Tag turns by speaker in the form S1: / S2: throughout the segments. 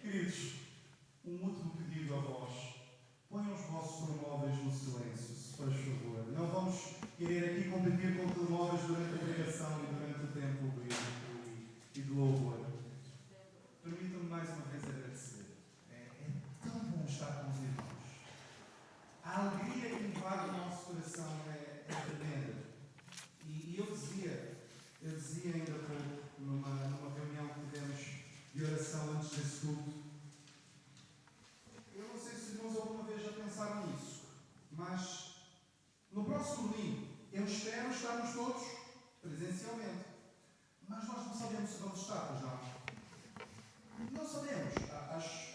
S1: Queridos, um último pedido a vós. Ponham os vossos telemóveis no silêncio, se faz favor. Não vamos querer aqui competir com telemóveis durante a pregação e durante o tempo bíblico e de louvor. Permitam-me mais uma vez agradecer. É tão bom estar com os irmãos. A alegria que invade o nosso coração é tremenda. E eu dizia ainda há pouco, numa reunião que tivemos de oração antes desse culto, eu não sei se os irmãos alguma vez já pensaram nisso, mas no próximo domingo eu espero estarmos todos presencialmente. Mas nós não sabemos se vamos estar, pois não? Não sabemos.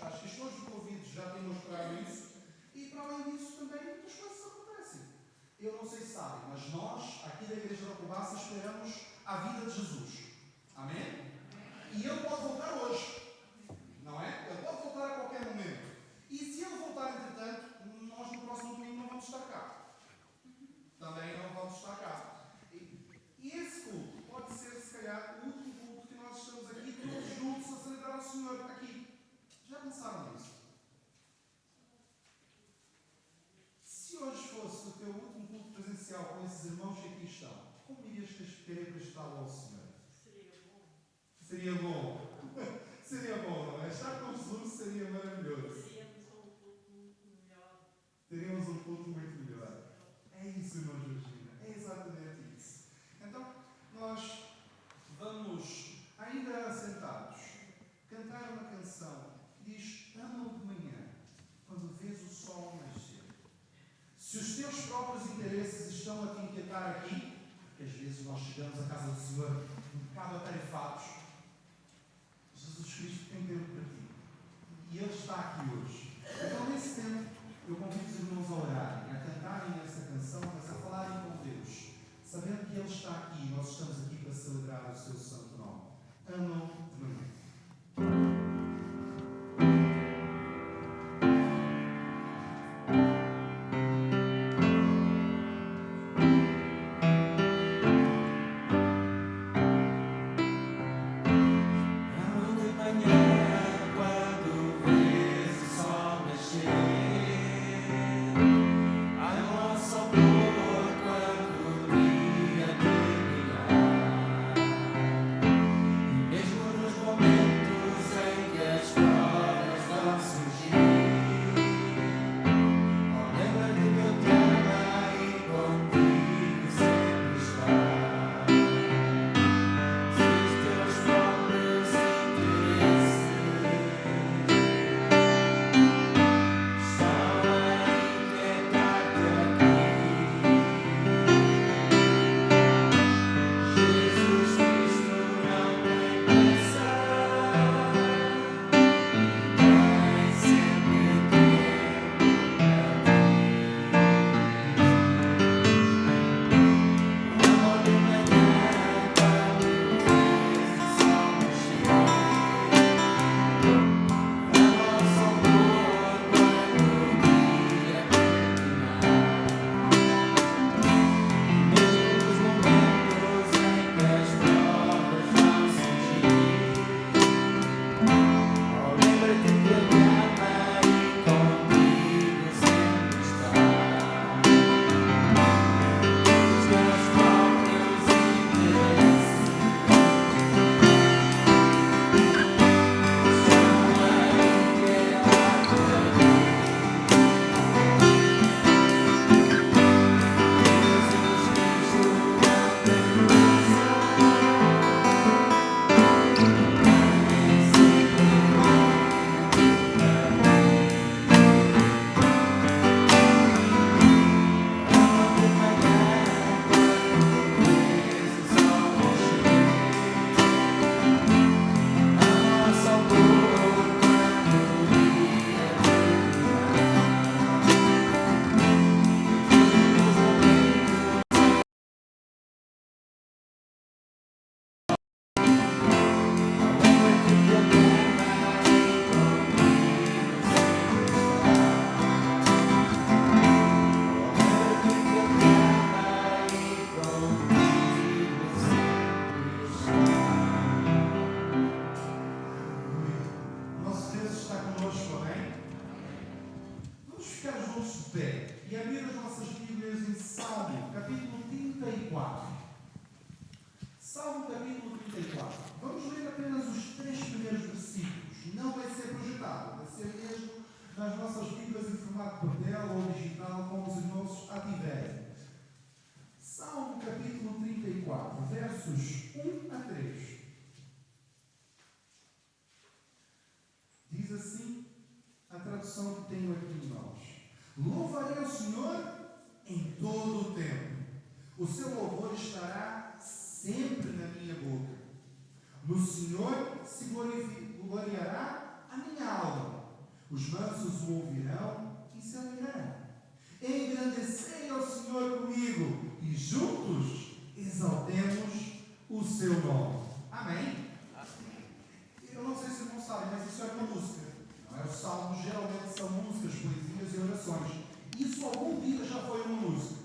S1: As questões do Covid já têm mostrado isso e, para além disso, também muitas coisas acontecem. Eu não sei se sabem, mas nós, aqui da Igreja da Alcobaça, esperamos a vida de Jesus. Amém? E Ele pode voltar hoje. Não é? Ele pode voltar a qualquer momento. E se Ele voltar, entretanto, nós no próximo domingo não vamos estar cá. Também não vamos estar cá. E esse culto pode ser, se calhar, o último culto que nós estamos aqui todos juntos a celebrar ao Senhor aqui. Já pensaram nisso? Se hoje fosse o teu último culto presencial com esses irmãos que aqui estão, como irias querer prestá-lo ao Senhor? Seria bom. Seria bom, não é? Estar com Jesus seria maravilhoso. Teríamos um culto muito melhor. É isso, irmã Georgina. É exatamente isso. Então, nós vamos, ainda assentados, cantar uma canção que diz: ama-o de manhã, quando vês o sol nascer. Se os teus próprios interesses estão a te inquietar aqui, porque às vezes nós chegamos à casa do Senhor um bocado atarefados, Jesus Cristo tem tempo para ti. E Ele está aqui hoje. Então, nesse tempo, eu convido os irmãos a orarem, a cantarem essa canção, mas a falarem com Deus, sabendo que Ele está aqui e nós estamos aqui para celebrar o seu santo nome. Amam de manhã.
S2: Quando vês o
S1: ou digital, como os irmãos a tiverem. Salmo capítulo 34, versos 1 a 3. Diz assim a tradução que tenho aqui em mãos: Louvarei ao Senhor em todo o tempo. O seu louvor estará sempre na minha boca. No Senhor se gloriará a minha alma. Os mansos o ouvirão e se alegrarão. Engrandecei ao Senhor comigo e juntos exaltemos o seu nome. Amém? Eu não sei se não sabem, mas isso é uma música. Não é? Os salmos geralmente são músicas, poesias e orações. Isso algum dia já foi uma música.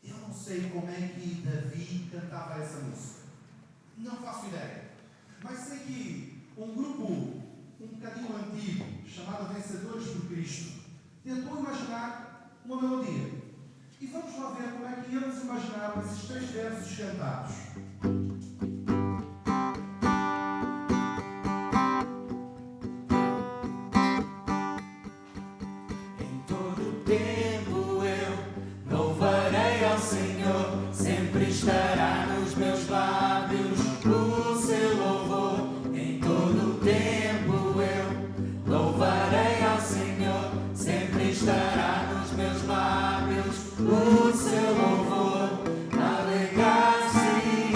S1: Eu não sei como é que Davi cantava essa música. Não faço ideia. Mas sei que um grupo um bocadinho antigo, chamado Vencedores por Cristo, tentou imaginar uma melodia. E vamos lá ver como é que íamos imaginar esses 3 versos cantados.
S2: Em todo o tempo eu louvarei ao Senhor, sempre estará nos meus lábios o seu louvor. Em todo o tempo eu louvarei ao Senhor, sempre estará nos meus lábios o seu louvor. Alegar-se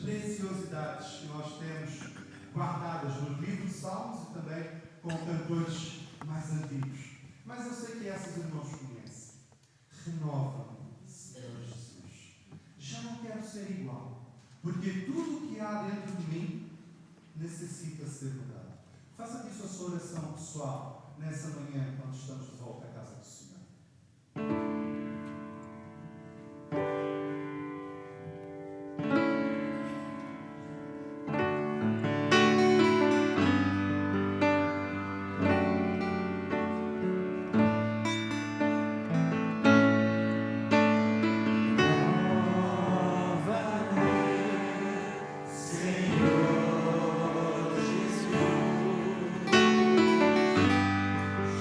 S1: preciosidades que nós temos guardadas nos livros de Salmos e também com cantores mais antigos. Mas eu sei que essas irmãos conhecem. Renova-me, Senhor Jesus. Já não quero ser igual, porque tudo o que há dentro de mim necessita ser mudado. Faça disso a sua oração pessoal nessa manhã, quando estamos de volta à casa do Senhor.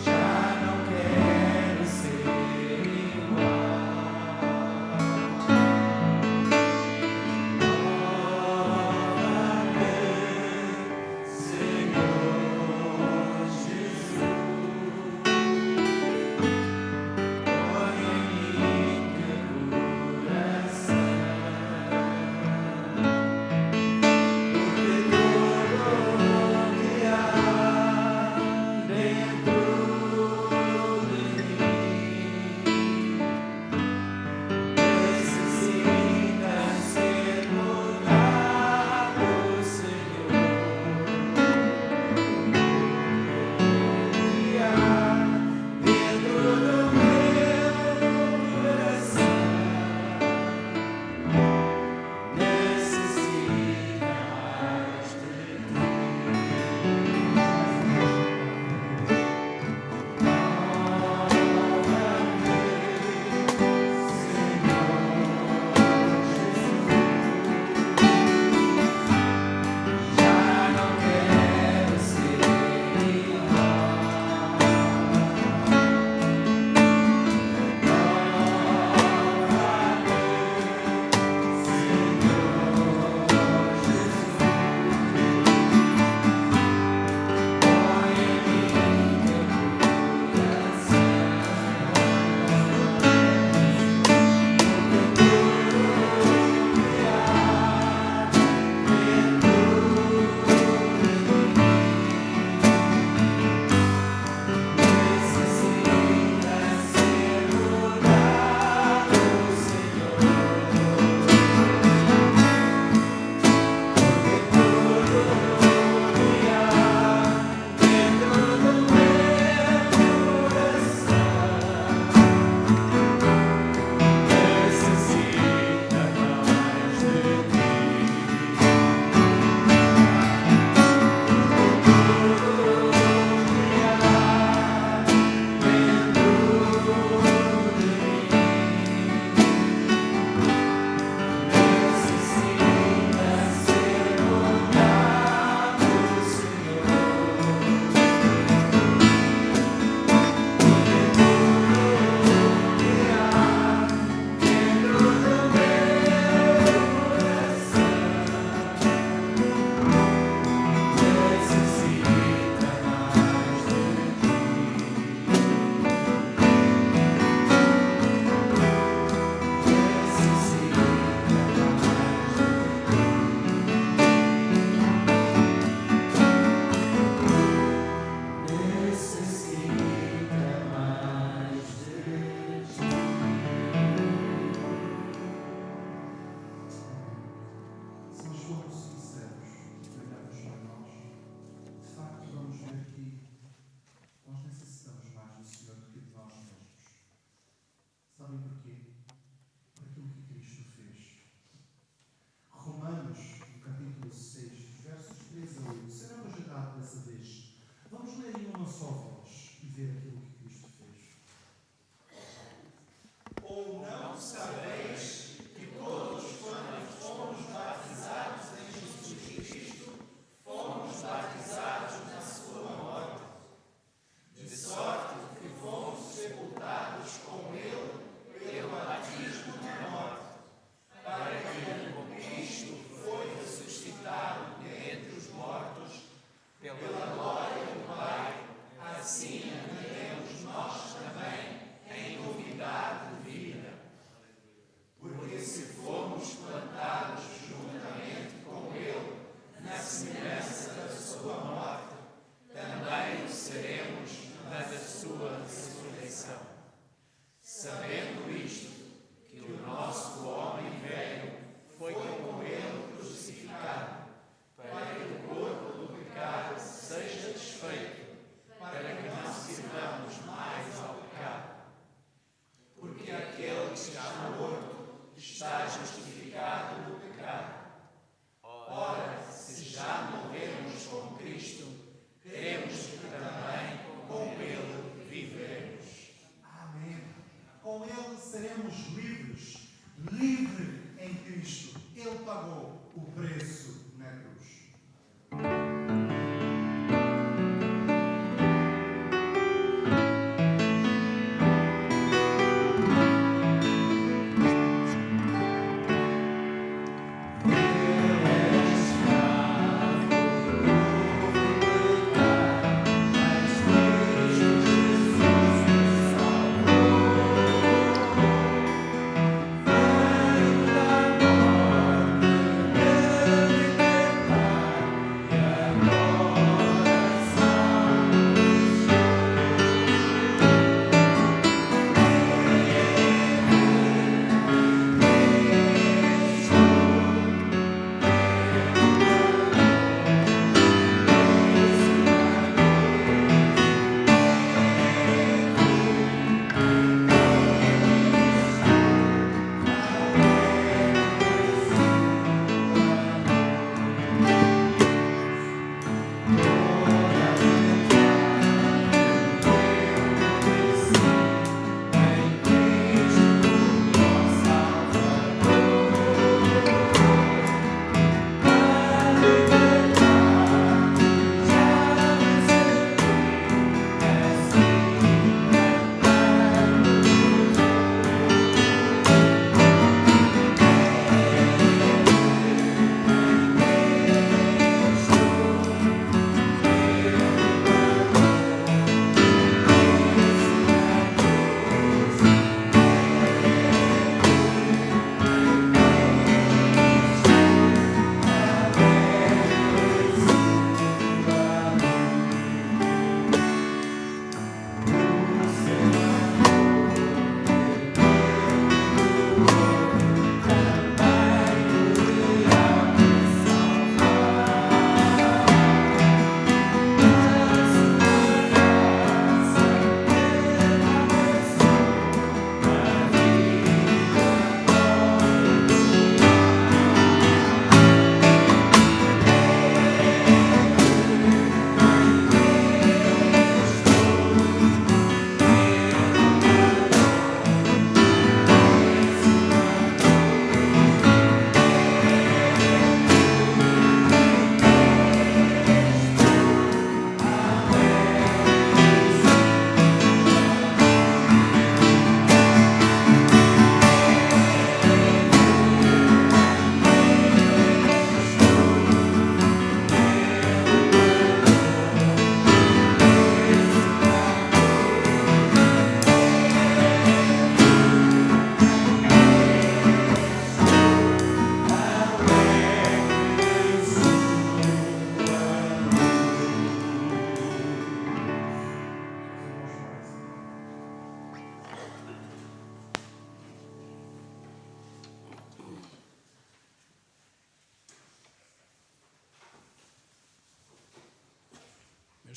S2: Já não quero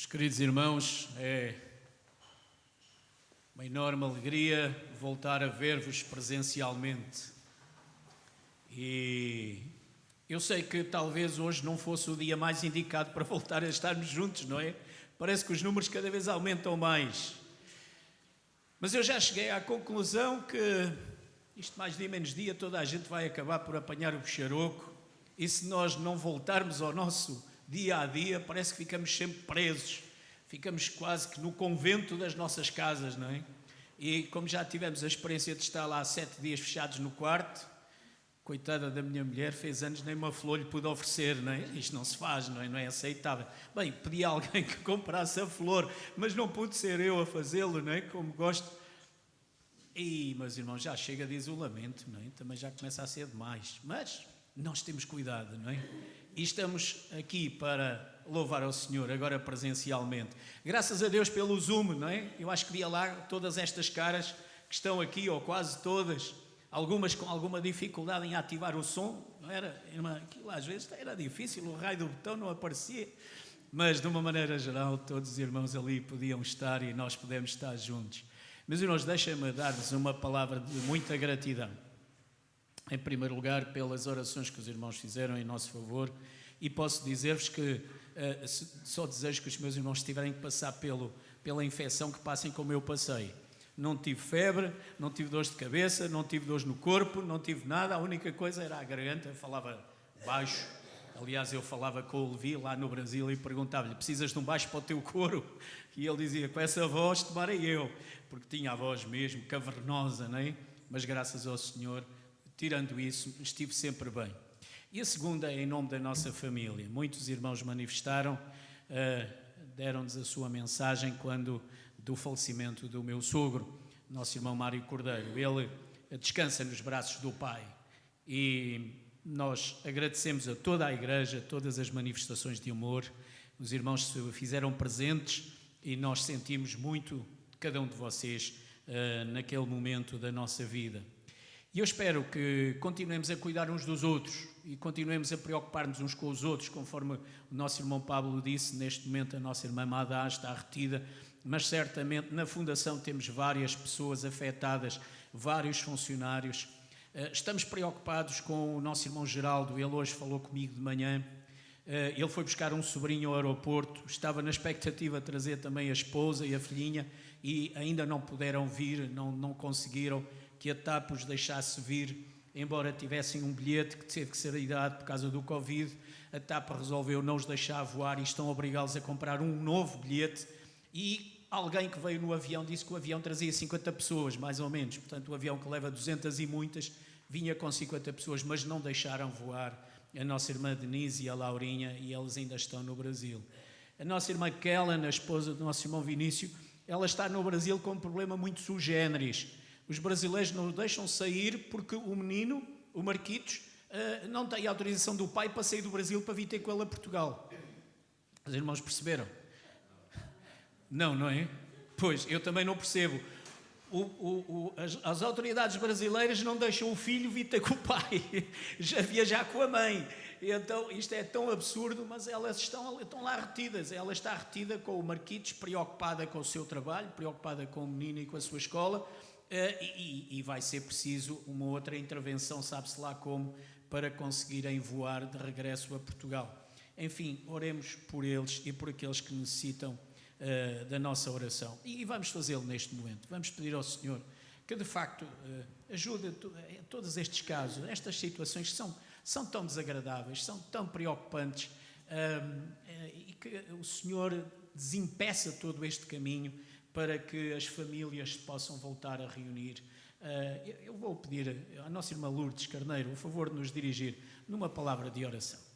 S3: Meus queridos irmãos, é uma enorme alegria voltar a ver-vos presencialmente. E eu sei que talvez hoje não fosse o dia mais indicado para voltar a estarmos juntos, não é? Parece que os números cada vez aumentam mais. Mas eu já cheguei à conclusão que isto mais dia menos dia toda a gente vai acabar por apanhar o bicharoco, e se nós não voltarmos ao nosso dia a dia, parece que ficamos sempre presos, ficamos quase que no convento das nossas casas, não é? E como já tivemos a experiência de estar lá 7 dias fechados no quarto, coitada da minha mulher, fez anos, nem uma flor lhe pude oferecer, não é? Isto não se faz, não é? Não é aceitável. Bem, pedi a alguém que comprasse a flor, mas não pude ser eu a fazê-lo, não é? Como gosto. E, meus irmãos, já chega de isolamento, não é? Também já começa a ser demais. Mas nós temos cuidado, não é? E estamos aqui para louvar ao Senhor, agora presencialmente. Graças a Deus pelo Zoom, não é? Eu acho que via lá todas estas caras que estão aqui, ou quase todas, algumas com alguma dificuldade em ativar o som, não era? Aquilo às vezes era difícil, o raio do botão não aparecia, mas de uma maneira geral todos os irmãos ali podiam estar e nós podemos estar juntos. Meus irmãos, deixem-me dar-vos uma palavra de muita gratidão. Em primeiro lugar, pelas orações que os irmãos fizeram em nosso favor, e posso dizer-vos que só desejo que os meus irmãos tiverem que passar pela infecção que passem como eu passei. Não tive febre, não tive dores de cabeça, não tive dores no corpo, não tive nada, a única coisa era a garganta, falava baixo. Aliás, eu falava com o Levi lá no Brasil e perguntava-lhe: precisas de um baixo para o teu coro? E ele dizia: com essa voz tomarei eu, porque tinha a voz mesmo cavernosa, não é? Mas graças ao Senhor, tirando isso, estive sempre bem. E a segunda é em nome da nossa família. Muitos irmãos manifestaram, deram-nos a sua mensagem do falecimento do meu sogro, nosso irmão Mário Cordeiro. Ele descansa nos braços do Pai. E nós agradecemos a toda a Igreja, todas as manifestações de amor. Os irmãos se fizeram presentes e nós sentimos muito de cada um de vocês naquele momento da nossa vida. E eu espero que continuemos a cuidar uns dos outros e continuemos a preocupar-nos uns com os outros, conforme o nosso irmão Pablo disse. Neste momento a nossa irmã Madá está retida, mas certamente na Fundação temos várias pessoas afetadas, vários funcionários. Estamos preocupados com o nosso irmão Geraldo. Ele hoje falou comigo de manhã. Ele foi buscar um sobrinho ao aeroporto, estava na expectativa de trazer também a esposa e a filhinha e ainda não puderam vir, não conseguiram que a TAP os deixasse vir, embora tivessem um bilhete que teve que ser dado por causa do Covid. A TAP resolveu não os deixar voar e estão a obrigá-los a comprar um novo bilhete. E alguém que veio no avião disse que o avião trazia 50 pessoas, mais ou menos. Portanto, o avião que leva 200 e muitas vinha com 50 pessoas, mas não deixaram voar a nossa irmã Denise e a Laurinha, e eles ainda estão no Brasil. A nossa irmã Kellen, a esposa do nosso irmão Vinícius, ela está no Brasil com um problema muito sui generis. Os brasileiros não o deixam sair porque o menino, o Marquitos, não tem autorização do pai para sair do Brasil para vir ter com ele a Portugal. Os irmãos perceberam? Não é? Pois, eu também não percebo. As autoridades brasileiras não deixam o filho vir ter com o pai, já viajar com a mãe. Então, isto é tão absurdo, mas elas estão lá retidas. Ela está retida com o Marquitos, preocupada com o seu trabalho, preocupada com o menino e com a sua escola. E vai ser preciso uma outra intervenção, sabe-se lá como, para conseguirem voar de regresso a Portugal. Enfim, oremos por eles e por aqueles que necessitam da nossa oração. E vamos fazê-lo neste momento. Vamos pedir ao Senhor que, de facto, ajude a todos estes casos, estas situações que são tão desagradáveis, são tão preocupantes, e que o Senhor desimpeça todo este caminho para que as famílias se possam voltar a reunir. Eu vou pedir à nossa irmã Lourdes Carneiro o favor de nos dirigir numa palavra de oração.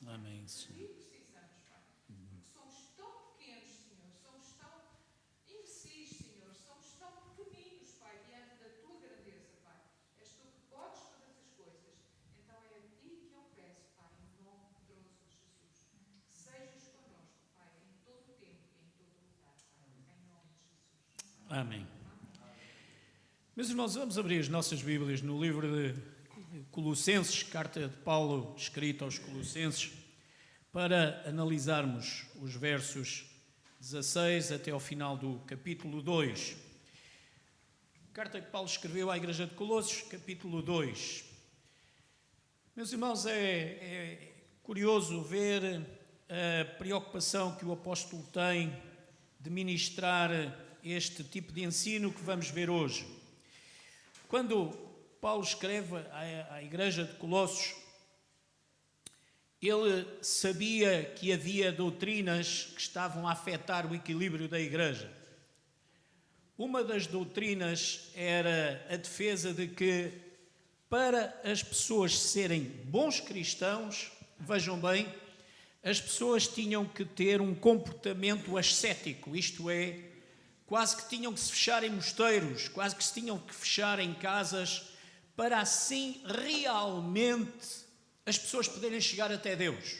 S3: Amém, Senhor.
S4: E precisamos, Pai. Porque somos tão pequenos, Senhor. Somos tão imbecis, Senhor. Somos tão pequeninos, Pai, diante da Tua grandeza, Pai. És Tu que podes todas as coisas. Então é a Ti que eu peço, Pai, em nome poderoso de Jesus. Sejas connosco, Pai, em todo o tempo e em todo o lugar, Pai. Em nome de Jesus.
S3: Amém. Meus irmãos, vamos abrir as nossas Bíblias no livro de Colossenses, carta de Paulo escrita aos Colossenses, para analisarmos os versos 16 até ao final do capítulo 2. Carta que Paulo escreveu à igreja de Colossos, capítulo 2. Meus irmãos, é curioso ver a preocupação que o apóstolo tem de ministrar este tipo de ensino que vamos ver hoje. Quando Paulo escreve à igreja de Colossos, ele sabia que havia doutrinas que estavam a afetar o equilíbrio da igreja. Uma das doutrinas era a defesa de que, para as pessoas serem bons cristãos, vejam bem, as pessoas tinham que ter um comportamento ascético, isto é, quase que tinham que se fechar em mosteiros, quase que se tinham que fechar em casas, para assim realmente as pessoas poderem chegar até Deus.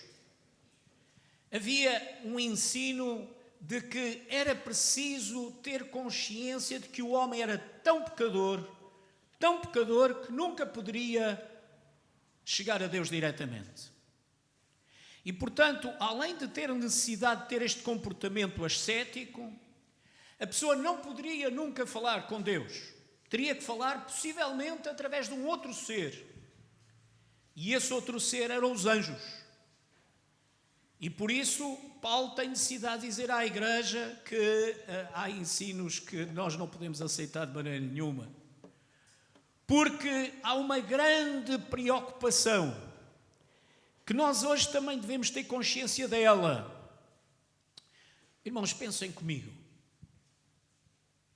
S3: Havia um ensino de que era preciso ter consciência de que o homem era tão pecador, que nunca poderia chegar a Deus diretamente. E, portanto, além de ter necessidade de ter este comportamento ascético, a pessoa não poderia nunca falar com Deus. Teria que falar, possivelmente, através de um outro ser. E esse outro ser eram os anjos. E por isso, Paulo tem necessidade de dizer à igreja que há ensinos que nós não podemos aceitar de maneira nenhuma. Porque há uma grande preocupação, que nós hoje também devemos ter consciência dela. Irmãos, pensem comigo.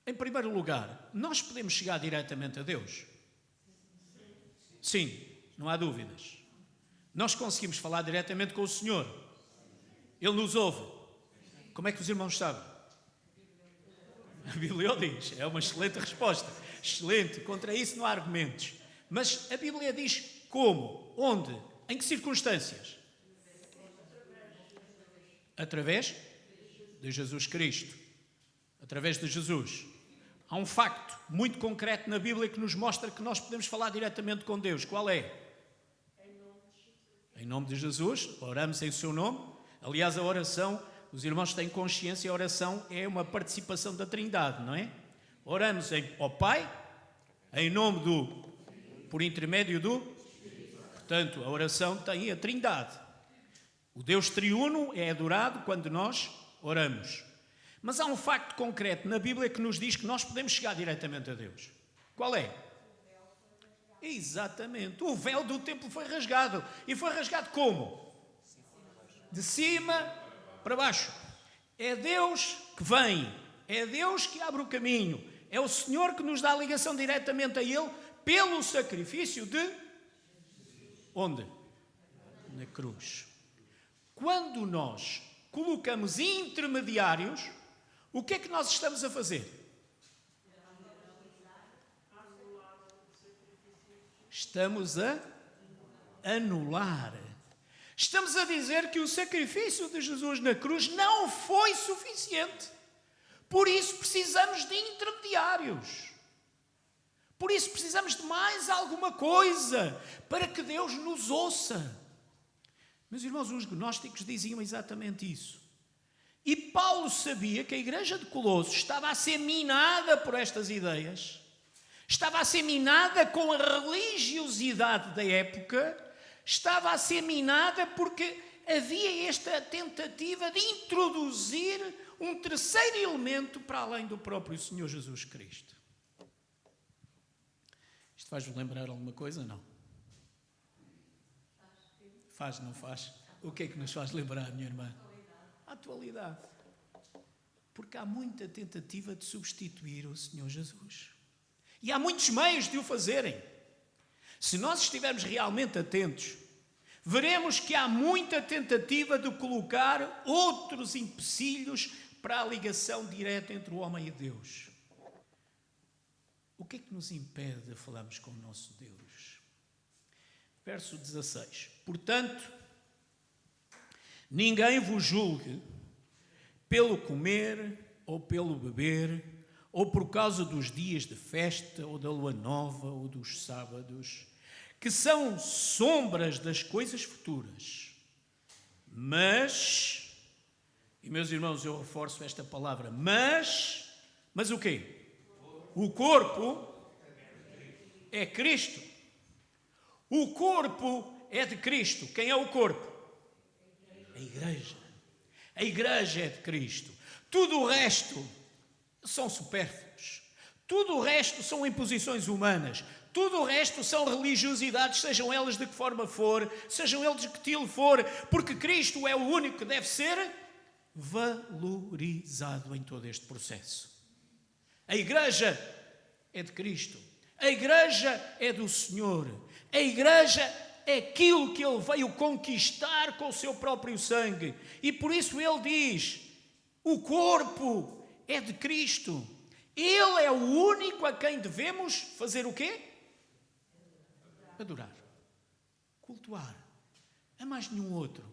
S3: Em primeiro lugar, nós podemos chegar diretamente a Deus? Sim, não há dúvidas. Nós conseguimos falar diretamente com o Senhor. Ele nos ouve. Como é que os irmãos sabem? A Bíblia o diz. É uma excelente resposta. Excelente. Contra isso não há argumentos. Mas a Bíblia diz como? Onde? Em que circunstâncias? Através de Jesus Cristo. Através de Jesus. Há um facto muito concreto na Bíblia que nos mostra que nós podemos falar diretamente com Deus. Qual é? Em nome de Jesus. Oramos em seu nome. Aliás, a oração, os irmãos têm consciência, a oração é uma participação da Trindade, não é? Oramos ao Pai, em nome por intermédio do... Portanto, a oração tem a Trindade. O Deus triuno é adorado quando nós oramos. Mas há um facto concreto na Bíblia que nos diz que nós podemos chegar diretamente a Deus. Qual é? Exatamente. O véu do templo foi rasgado. E foi rasgado como? De cima para baixo. É Deus que vem. É Deus que abre o caminho. É o Senhor que nos dá a ligação diretamente a Ele pelo sacrifício de... Onde? Na cruz. Quando nós colocamos intermediários, o que é que nós estamos a fazer? Estamos a anular. Estamos a dizer que o sacrifício de Jesus na cruz não foi suficiente. Por isso precisamos de intermediários. Por isso precisamos de mais alguma coisa para que Deus nos ouça. Meus irmãos, os gnósticos diziam exatamente isso. E Paulo sabia que a igreja de Colossos estava a ser minada por estas ideias, estava a ser minada com a religiosidade da época, estava a ser minada porque havia esta tentativa de introduzir um terceiro elemento para além do próprio Senhor Jesus Cristo. Isto faz-vos lembrar alguma coisa? Não? Faz, não faz? O que é que nos faz lembrar, minha irmã? A atualidade. Porque há muita tentativa de substituir o Senhor Jesus. E há muitos meios de o fazerem. Se nós estivermos realmente atentos, veremos que há muita tentativa de colocar outros empecilhos para a ligação direta entre o homem e Deus. O que é que nos impede de falarmos com o nosso Deus? Verso 16. Portanto, ninguém vos julgue pelo comer ou pelo beber, ou por causa dos dias de festa, ou da lua nova, ou dos sábados, que são sombras das coisas futuras. Mas, e meus irmãos, eu reforço esta palavra, mas o quê? O corpo é Cristo. O corpo é de Cristo. Quem é o corpo? A igreja. A igreja é de Cristo. Tudo o resto são supérfluos. Tudo o resto são imposições humanas. Tudo o resto são religiosidades, sejam elas de que forma for, sejam elas de que estilo for, porque Cristo é o único que deve ser valorizado em todo este processo. A igreja é de Cristo. A igreja é do Senhor. A igreja é aquilo que Ele veio conquistar com o seu próprio sangue. E por isso Ele diz, o corpo é de Cristo. Ele é o único a quem devemos fazer o quê? Adorar. Cultuar. A mais nenhum outro.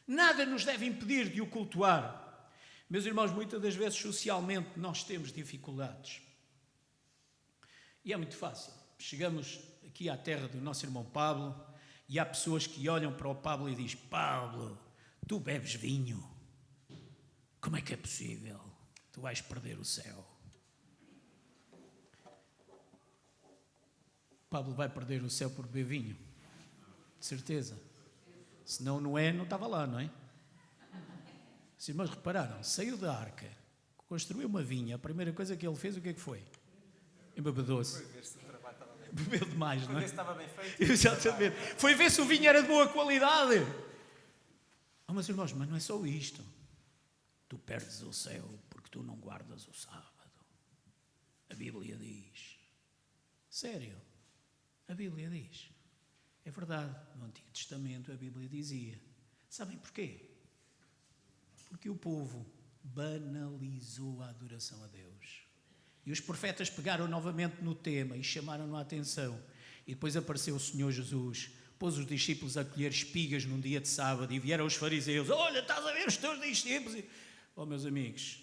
S3: Nada nos deve impedir de o cultuar. Meus irmãos, muitas das vezes socialmente nós temos dificuldades. E é muito fácil. Chegamos aqui à terra do nosso irmão Pablo e há pessoas que olham para o Pablo e dizem, Pablo, tu bebes vinho. Como é que é possível? Tu vais perder o céu. Pablo vai perder o céu por beber vinho. De certeza. Senão Noé não estava lá, não é? Os irmãos repararam, saiu da arca, construiu uma vinha, a primeira coisa que ele fez, o que é que foi? Embebedou-se. Bebeu demais, não é?
S5: Foi ver se estava bem feito.
S3: Exatamente. Foi ver se o vinho era de boa qualidade. Oh, meus irmãos, mas não é só isto. Tu perdes o céu porque tu não guardas o sábado. A Bíblia diz. Sério, a Bíblia diz. É verdade, no Antigo Testamento a Bíblia dizia. Sabem porquê? Porque o povo banalizou a adoração a Deus. E os profetas pegaram novamente no tema e chamaram-no a atenção. E depois apareceu o Senhor Jesus, pôs os discípulos a colher espigas num dia de sábado e vieram os fariseus. Olha, estás a ver os teus discípulos? Oh, meus amigos,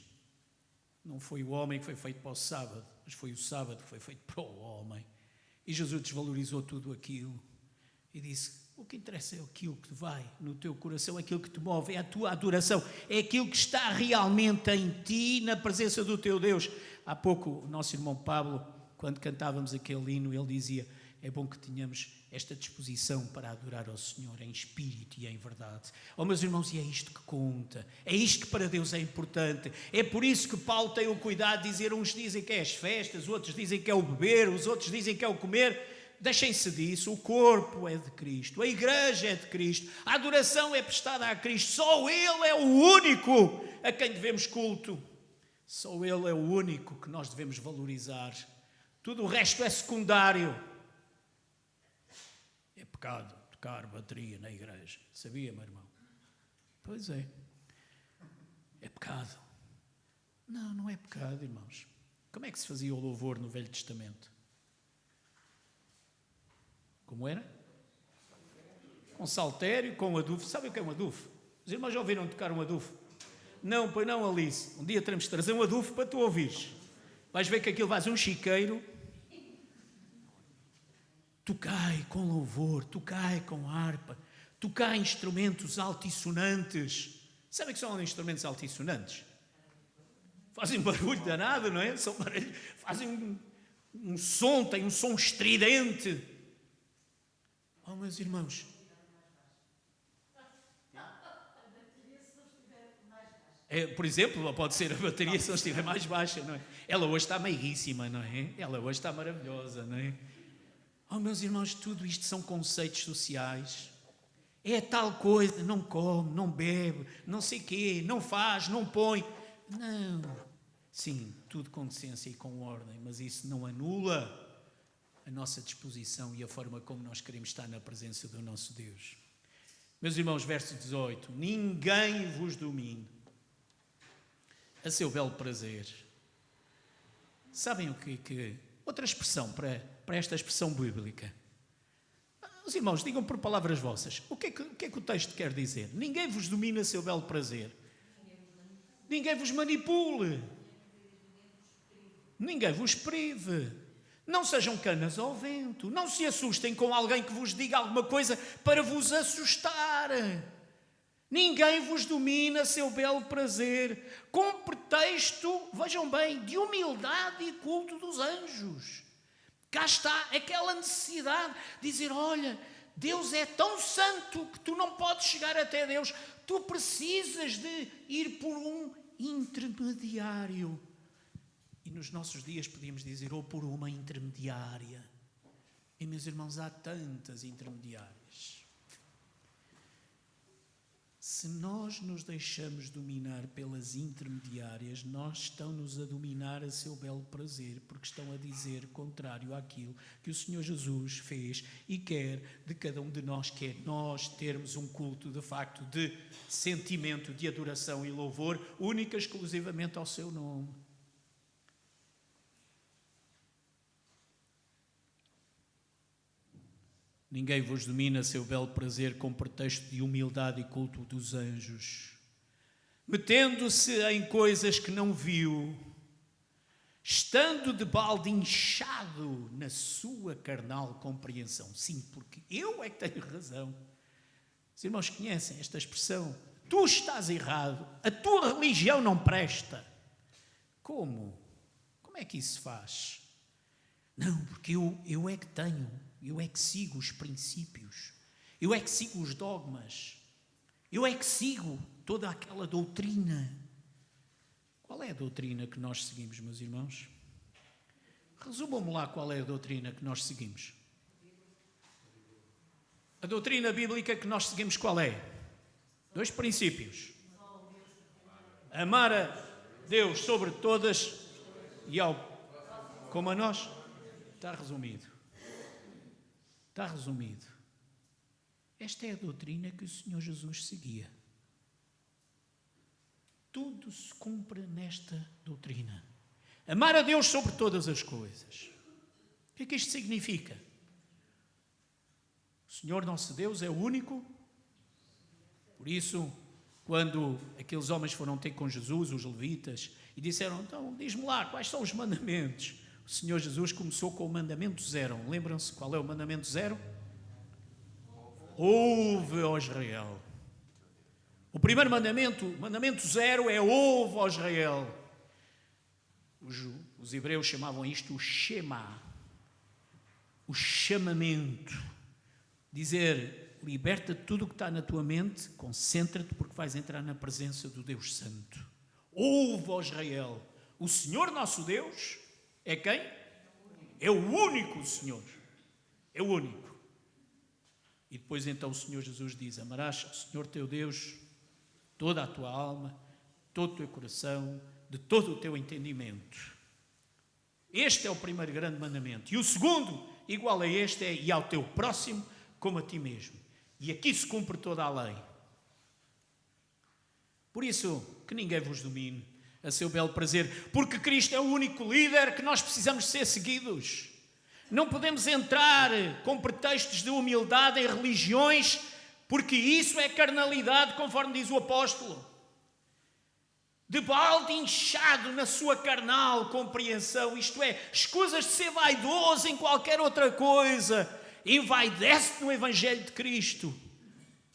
S3: não foi o homem que foi feito para o sábado, mas foi o sábado que foi feito para o homem. E Jesus desvalorizou tudo aquilo e disse, o que interessa é aquilo que vai no teu coração, aquilo que te move, é a tua adoração, é aquilo que está realmente em ti, na presença do teu Deus. Há pouco, o nosso irmão Pablo, quando cantávamos aquele hino, ele dizia, é bom que tenhamos esta disposição para adorar ao Senhor em espírito e em verdade. Oh, meus irmãos, e é isto que conta, é isto que para Deus é importante. É por isso que Paulo tem o cuidado de dizer, uns dizem que é as festas, outros dizem que é o beber, os outros dizem que é o comer. Deixem-se disso, o corpo é de Cristo, a igreja é de Cristo, a adoração é prestada a Cristo, só Ele é o único a quem devemos culto, só Ele é o único que nós devemos valorizar, tudo o resto é secundário. É pecado tocar bateria na igreja, sabia, meu irmão? Pois é, é pecado. Não, não é pecado, irmãos. Como é que se fazia o louvor no Velho Testamento? Como era? Com saltério, com adufo. Sabem o que é um adufo? Os irmãos já ouviram tocar um adufo? Não, pois não, Alice. Um dia teremos de trazer um adufo para tu ouvires. Vais ver que aquilo faz um chiqueiro. Tocai com louvor, tocai com harpa, tocai instrumentos altissonantes. Sabem o que são instrumentos altissonantes? Fazem barulho danado, não é? São barulho, fazem um som, têm um som estridente. Oh, meus irmãos, por exemplo, pode ser a bateria se não estiver mais baixa, não é? Ela hoje está meiguíssima, não é? Ela hoje está maravilhosa, não é? Oh, meus irmãos, tudo isto são conceitos sociais. É tal coisa, não come, não bebe, não sei quê, não faz, não põe. Não. Sim, tudo com decência e com ordem, mas isso não anula a nossa disposição e a forma como nós queremos estar na presença do nosso Deus. Meus irmãos, verso 18: ninguém vos domine a seu belo prazer. Sabem o que outra expressão para esta expressão bíblica? Os irmãos, digam por palavras vossas. O que é que o texto quer dizer? Ninguém vos domina a seu belo prazer. Ninguém vos manipule. Ninguém vos prive. Não sejam canas ao vento. Não se assustem com alguém que vos diga alguma coisa para vos assustar. Ninguém vos domina a seu belo prazer, com pretexto, vejam bem, de humildade e culto dos anjos. Cá está aquela necessidade de dizer, olha, Deus é tão santo que tu não podes chegar até Deus. Tu precisas de ir por um intermediário. E nos nossos dias podíamos dizer, ou por uma intermediária. E, meus irmãos, há tantas intermediárias. Se nós nos deixamos dominar pelas intermediárias, nós estão-nos a dominar a seu belo prazer, porque estão a dizer contrário àquilo que o Senhor Jesus fez e quer de cada um de nós, que é nós termos um culto de facto de sentimento, de adoração e louvor, única e exclusivamente ao seu nome. Ninguém vos domina seu belo prazer com pretexto de humildade e culto dos anjos, metendo-se em coisas que não viu, estando de balde inchado na sua carnal compreensão. Sim, porque eu é que tenho razão. Os irmãos conhecem esta expressão? Tu estás errado, a tua religião não presta. Como? Como é que isso se faz? Não, porque eu é que tenho. Eu é que sigo os princípios, eu é que sigo os dogmas, eu é que sigo toda aquela doutrina. Qual é a doutrina que nós seguimos, meus irmãos? Resumam-me lá qual é a doutrina que nós seguimos. A doutrina bíblica que nós seguimos qual é? 2 princípios. Amar a Deus sobre todas e como a nós. Está resumido. Está resumido. Esta é a doutrina que o Senhor Jesus seguia. Tudo se cumpre nesta doutrina. Amar a Deus sobre todas as coisas. O que é que isto significa? O Senhor nosso Deus é o único. Por isso, quando aqueles homens foram ter com Jesus, os levitas, e disseram, então, diz-me lá, quais são os mandamentos? O Senhor Jesus começou com o mandamento 0. Lembram-se qual é o mandamento 0? Ouve, ó Israel. O primeiro mandamento, o mandamento 0 é ouve, ó Israel. Os hebreus chamavam isto o Shema, o chamamento. Dizer, liberta tudo o que está na tua mente, concentra-te porque vais entrar na presença do Deus Santo. Ouve, ó Israel, o Senhor nosso Deus é quem? É o único Senhor. É o único. E depois então o Senhor Jesus diz, amarás o Senhor teu Deus toda a tua alma, todo o teu coração, de todo o teu entendimento. Este é o primeiro grande mandamento. E o segundo, igual a este, é e ao teu próximo como a ti mesmo. E aqui se cumpre toda a lei. Por isso, que ninguém vos domine a seu belo prazer, porque Cristo é o único líder que nós precisamos ser seguidos. Não podemos entrar com pretextos de humildade em religiões, porque isso é carnalidade, conforme diz o apóstolo. De balde inchado na sua carnal compreensão, isto é, escusas de ser vaidoso em qualquer outra coisa, envaidece-te no Evangelho de Cristo.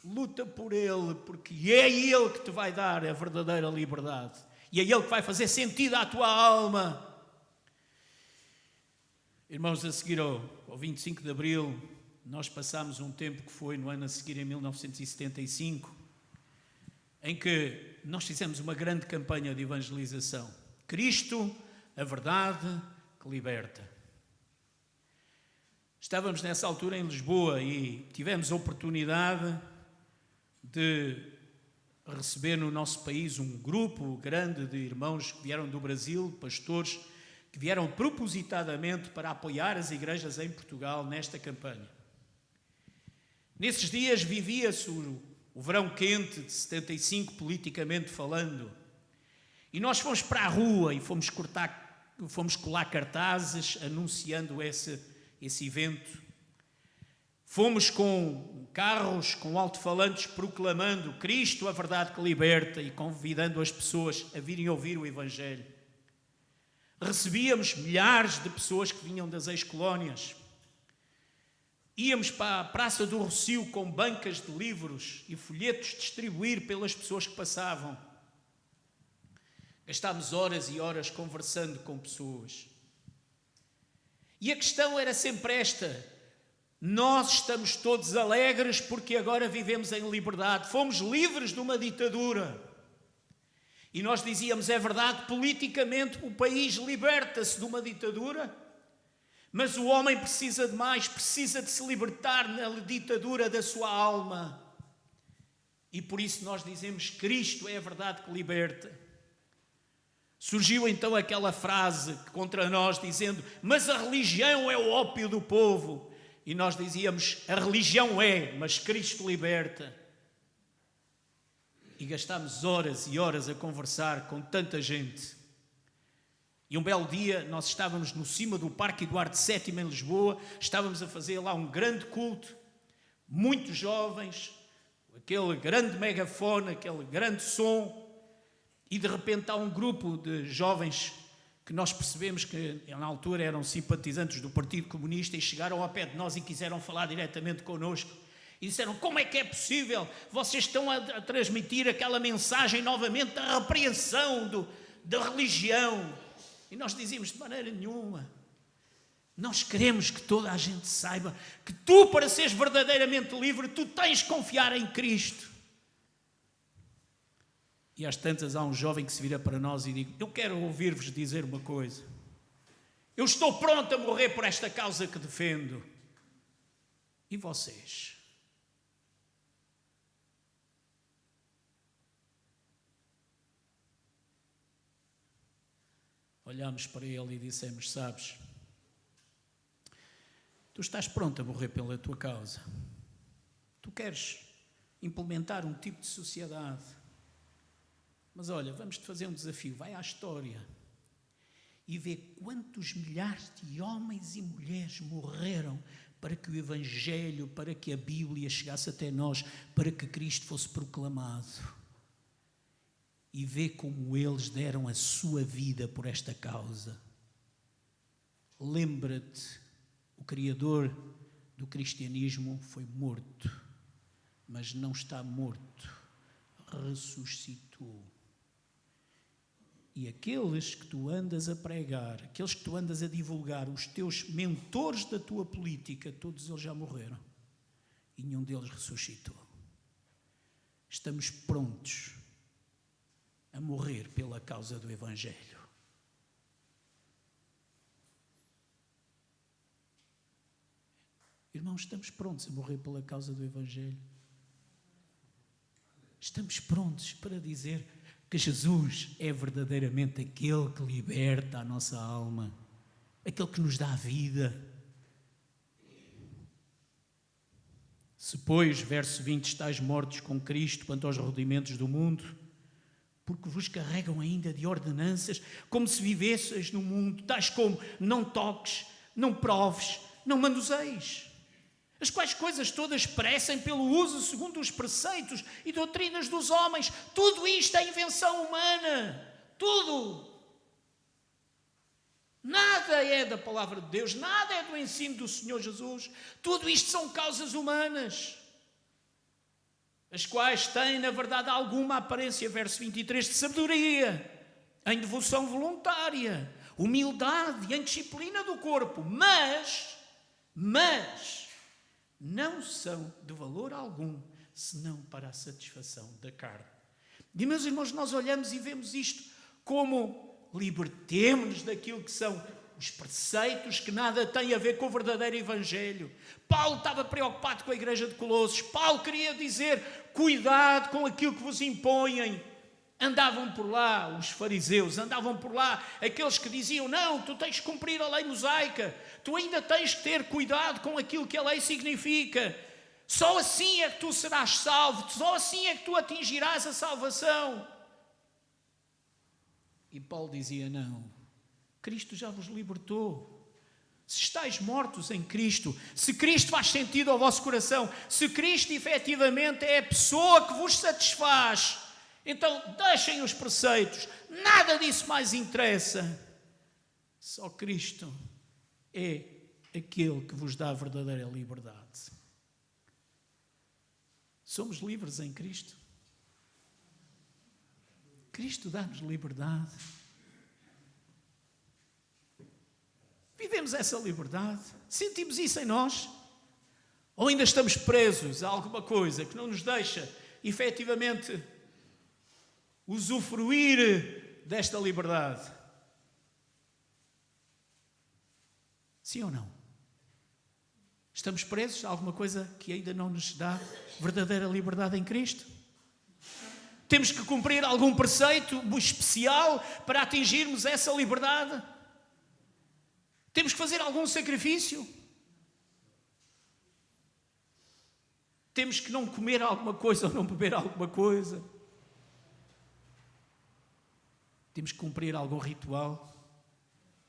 S3: Luta por Ele, porque é Ele que te vai dar a verdadeira liberdade. E é Ele que vai fazer sentido à tua alma. Irmãos, a seguir ao 25 de Abril, nós passámos um tempo que foi no ano a seguir, em 1975, em que nós fizemos uma grande campanha de evangelização. Cristo, a verdade que liberta. Estávamos nessa altura em Lisboa e tivemos a oportunidade de receber no nosso país um grupo grande de irmãos que vieram do Brasil, pastores, que vieram propositadamente para apoiar as igrejas em Portugal nesta campanha. Nesses dias vivia-se o verão quente de 75, politicamente falando. E nós fomos para a rua e fomos colar cartazes anunciando esse evento. Fomos com carros, com alto-falantes, proclamando Cristo, a verdade que liberta, e convidando as pessoas a virem ouvir o Evangelho. Recebíamos milhares de pessoas que vinham das ex-colónias. Íamos para a Praça do Rossio com bancas de livros e folhetos distribuir pelas pessoas que passavam. Gastámos horas e horas conversando com pessoas. E a questão era sempre esta: nós estamos todos alegres porque agora vivemos em liberdade. Fomos livres de uma ditadura. E nós dizíamos, é verdade, politicamente o país liberta-se de uma ditadura, mas o homem precisa de mais, precisa de se libertar na ditadura da sua alma. E por isso nós dizemos, Cristo é a verdade que liberta. Surgiu então aquela frase contra nós dizendo, mas a religião é o ópio do povo. E nós dizíamos, a religião é, mas Cristo liberta. E gastámos horas e horas a conversar com tanta gente. E um belo dia, nós estávamos no cima do Parque Eduardo VII em Lisboa, estávamos a fazer lá um grande culto, muitos jovens, aquele grande megafone, aquele grande som, e de repente há um grupo de jovens que nós percebemos que na altura eram simpatizantes do Partido Comunista e chegaram ao pé de nós e quiseram falar diretamente connosco. E disseram, como é que é possível? Vocês estão a transmitir aquela mensagem novamente da repreensão da religião. E nós dizíamos, de maneira nenhuma. Nós queremos que toda a gente saiba que tu, para seres verdadeiramente livre, tu tens que confiar em Cristo. E às tantas há um jovem que se vira para nós e diz, eu quero ouvir-vos dizer uma coisa. Eu estou pronto a morrer por esta causa que defendo. E vocês? Olhámos para ele e dissemos, sabes, tu estás pronto a morrer pela tua causa. Tu queres implementar um tipo de sociedade. Mas olha, vamos-te fazer um desafio. Vai à história e vê quantos milhares de homens e mulheres morreram para que o Evangelho, para que a Bíblia chegasse até nós, para que Cristo fosse proclamado. E vê como eles deram a sua vida por esta causa. Lembra-te, o Criador do cristianismo foi morto, mas não está morto, ressuscitou. E aqueles que tu andas a pregar, aqueles que tu andas a divulgar, os teus mentores da tua política, todos eles já morreram. E nenhum deles ressuscitou. Estamos prontos a morrer pela causa do Evangelho. Irmãos, estamos prontos a morrer pela causa do Evangelho. Estamos prontos para dizer que Jesus é verdadeiramente aquele que liberta a nossa alma, aquele que nos dá a vida. Se, pois, verso 20, estáis mortos com Cristo quanto aos rudimentos do mundo, porque vos carregam ainda de ordenanças, como se vivesseis no mundo, tais como não toques, não proves, não manuseis, as quais coisas todas perecem pelo uso segundo os preceitos e doutrinas dos homens. Tudo isto é invenção humana. Tudo. Nada é da palavra de Deus, nada é do ensino do Senhor Jesus. Tudo isto são causas humanas, as quais têm, na verdade, alguma aparência, verso 23, de sabedoria, em devoção voluntária, humildade e em disciplina do corpo, mas não são de valor algum, senão para a satisfação da carne. E, meus irmãos, nós olhamos e vemos isto como libertemo-nos daquilo que são os preceitos que nada têm a ver com o verdadeiro Evangelho. Paulo estava preocupado com a igreja de Colossos. Paulo queria dizer, cuidado com aquilo que vos impõem. Andavam por lá os fariseus, andavam por lá aqueles que diziam, não, tu tens que cumprir a lei mosaica, tu ainda tens que ter cuidado com aquilo que a lei significa. Só assim é que tu serás salvo, só assim é que tu atingirás a salvação. E Paulo dizia, não, Cristo já vos libertou. Se estáis mortos em Cristo, se Cristo faz sentido ao vosso coração, se Cristo efetivamente é a pessoa que vos satisfaz, então deixem os preceitos, nada disso mais interessa. Só Cristo é aquele que vos dá a verdadeira liberdade. Somos livres em Cristo. Cristo dá-nos liberdade. Vivemos essa liberdade? Sentimos isso em nós? Ou ainda estamos presos a alguma coisa que não nos deixa, efetivamente, usufruir desta liberdade? Sim ou não? Estamos presos a alguma coisa que ainda não nos dá verdadeira liberdade em Cristo? Temos que cumprir algum preceito especial para atingirmos essa liberdade? Temos que fazer algum sacrifício? Temos que não comer alguma coisa ou não beber alguma coisa? Temos que cumprir algum ritual?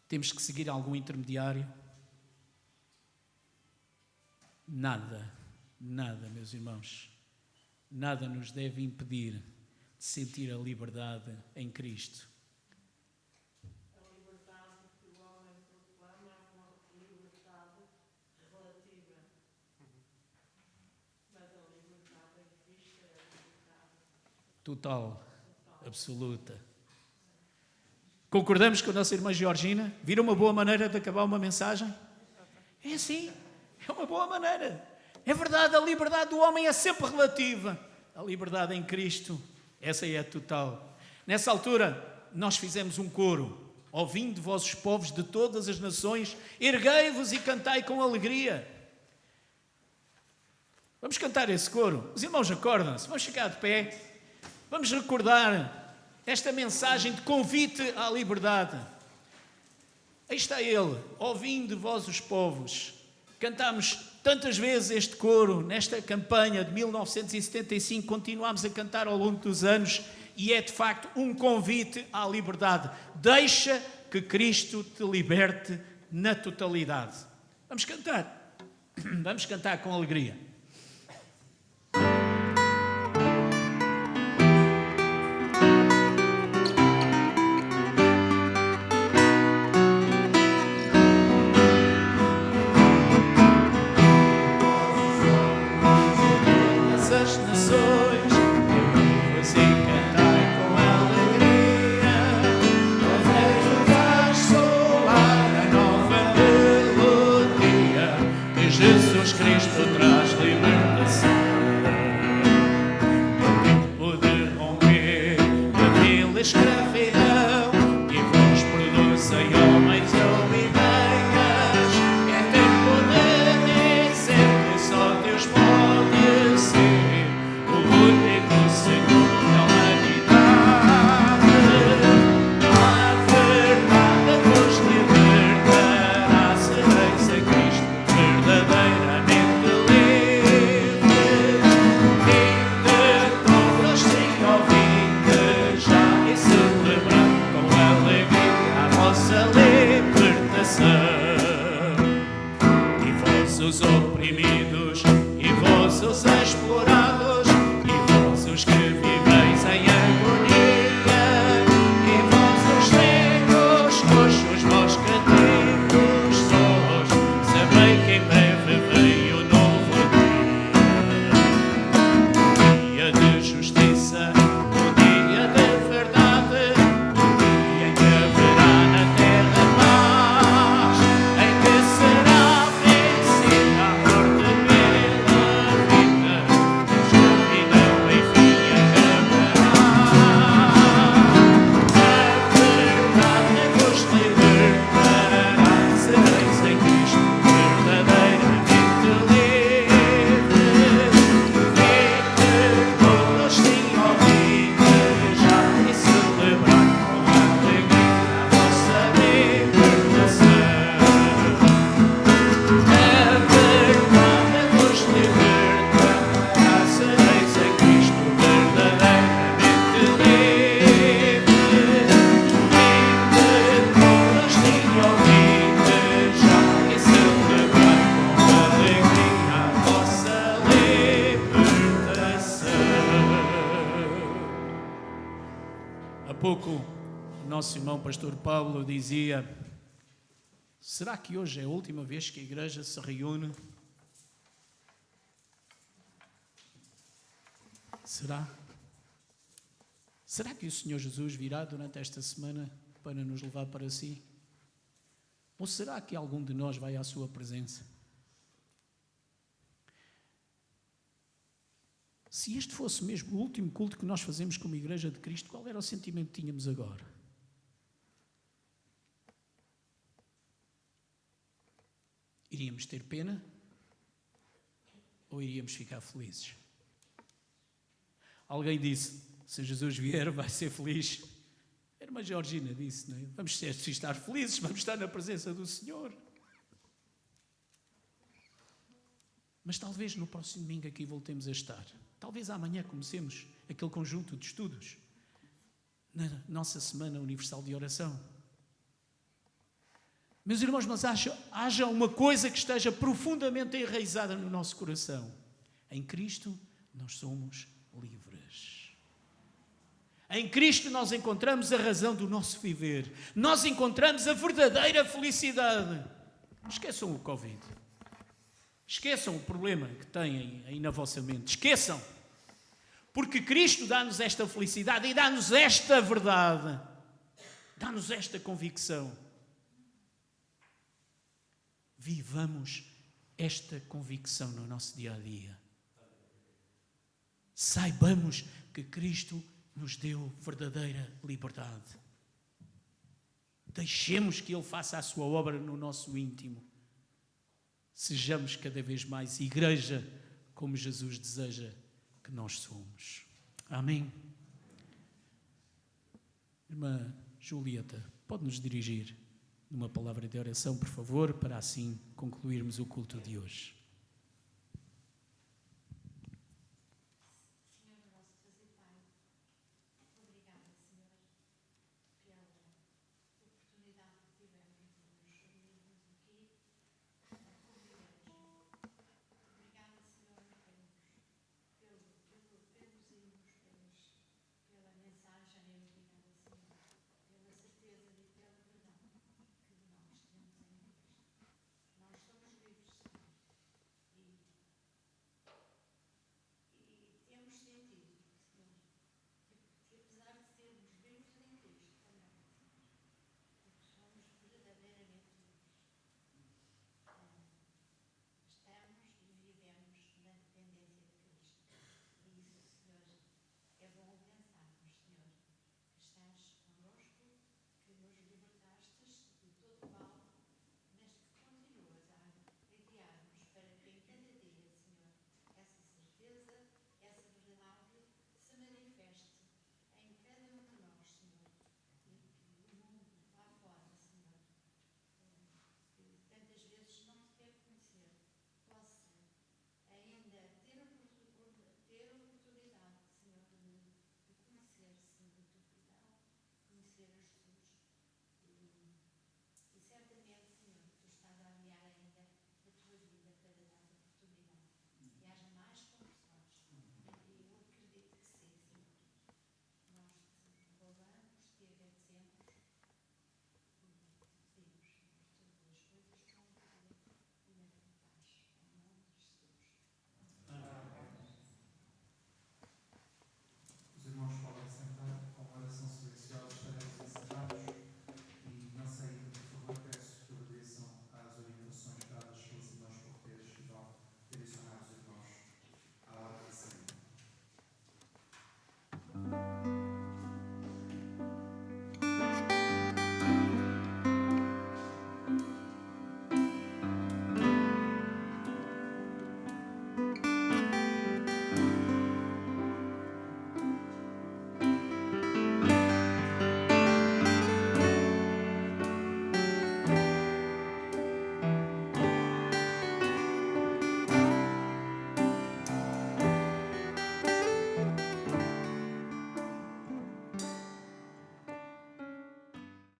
S3: Temos que seguir algum intermediário? Nada, meus irmãos, nada nos deve impedir de sentir a liberdade em Cristo.
S5: A liberdade que o homem proclama é uma liberdade relativa, mas a liberdade em Cristo é a liberdade
S3: Total, absoluta. Concordamos com a nossa irmã Georgina? Viram uma boa maneira de acabar uma mensagem? É assim, é uma boa maneira. É verdade, a liberdade do homem é sempre relativa. A liberdade em Cristo, essa é a total. Nessa altura, nós fizemos um coro. Ouvindo vossos povos de todas as nações, erguei-vos e cantai com alegria. Vamos cantar esse coro. Os irmãos acordam-se, vamos ficar de pé. Vamos recordar esta mensagem de convite à liberdade. Aí está ele, ouvindo vós os povos. Cantámos tantas vezes este coro nesta campanha de 1975, continuámos a cantar ao longo dos anos e é de facto um convite à liberdade. Deixa que Cristo te liberte na totalidade. Vamos cantar com alegria.
S2: Jesus Cristo traz
S3: pouco o nosso irmão pastor Paulo dizia: será que hoje é a última vez que a igreja se reúne? Será? Será que o Senhor Jesus virá durante esta semana para nos levar para si? Ou será que algum de nós vai à sua presença? Se este fosse mesmo o último culto que nós fazemos como Igreja de Cristo, qual era o sentimento que tínhamos agora? Iríamos ter pena? Ou iríamos ficar felizes? Alguém disse: se Jesus vier, vai ser feliz. A irmã Georgina disse, não é? Vamos estar felizes, vamos estar na presença do Senhor. Mas talvez no próximo domingo aqui voltemos a estar. Talvez amanhã comecemos aquele conjunto de estudos na nossa Semana Universal de Oração. Meus irmãos, mas haja uma coisa que esteja profundamente enraizada no nosso coração. Em Cristo nós somos livres. Em Cristo nós encontramos a razão do nosso viver. Nós encontramos a verdadeira felicidade. Esqueçam o Covid. Esqueçam o problema que têm aí na vossa mente. Esqueçam. Porque Cristo dá-nos esta felicidade e dá-nos esta verdade. Dá-nos esta convicção. Vivamos esta convicção no nosso dia-a-dia. Saibamos que Cristo nos deu verdadeira liberdade. Deixemos que Ele faça a sua obra no nosso íntimo. Sejamos cada vez mais igreja como Jesus deseja que nós somos. Amém? Irmã Julieta, pode-nos dirigir numa palavra de oração, por favor, para assim concluirmos o culto de hoje.